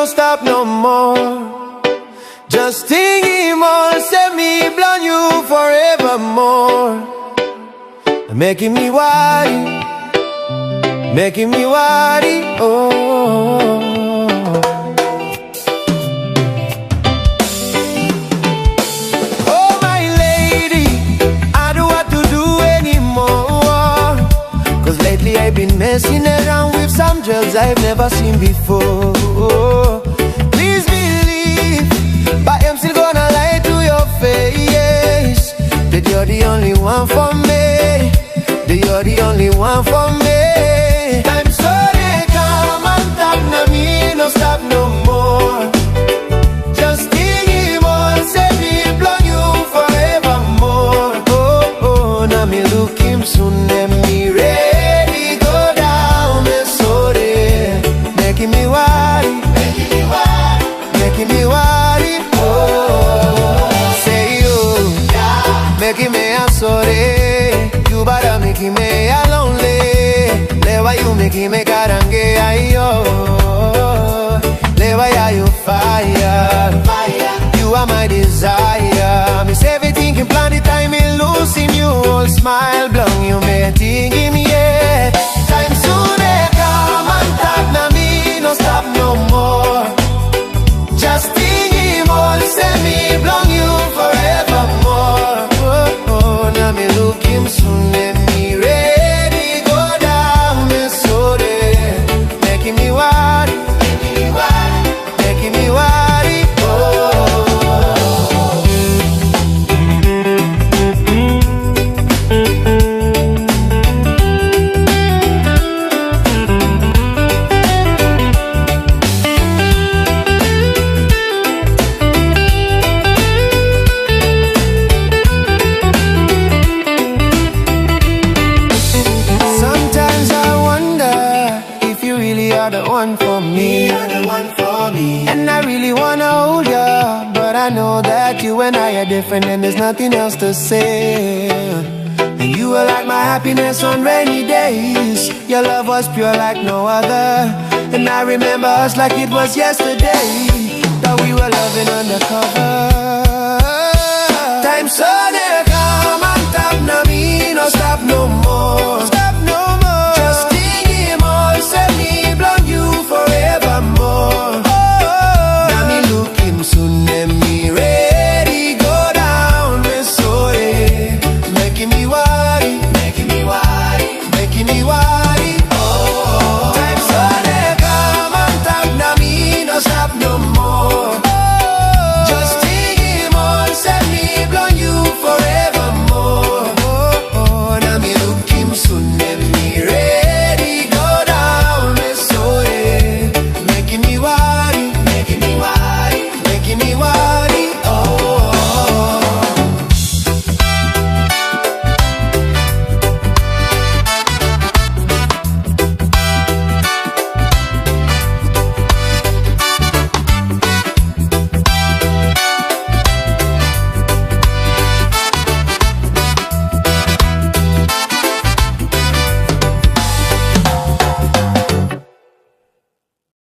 no stop no more. Just thinking more, say me blind you forevermore. Making me worry, making me worry, oh. Oh my lady, I don't want to do anymore, 'cause lately I've been messing around with some girls I've never seen before. Please believe, but I'm still gonna lie to your face, that you're the only one for me, that you're the only one for me. I'm sorry, Kam Antap, na me no stop no more. Just thinking more, say me blow you forevermore. Oh, oh, now me look him soon and me ready go down, me sorry. Making me worry, making me worry, making me worry, oh. Say you, yeah, making me a sorry. You better making me a lonely. Leva you making me karange ayo. Leva ya you fire, fire. You are my desire. Miss everything can plan the time in losing you. All smile blown you me thinking yeah. Time soon Kam Antap, na me no stop no more. Just thinking more, say me blown you forevermore. Oh, oh, now me look him soon and me ready go down, me sorry. Making me worry, making me worry, making me worry, oh. Sometimes I wonder if you really are the one for me, you're the one for me. And I really wanna hold ya, but I know that you and I are different and there's nothing else to say. And you were like my happiness on rainy days. Your love was pure like no other, and I remember us like it was yesterday, that we were loving undercover.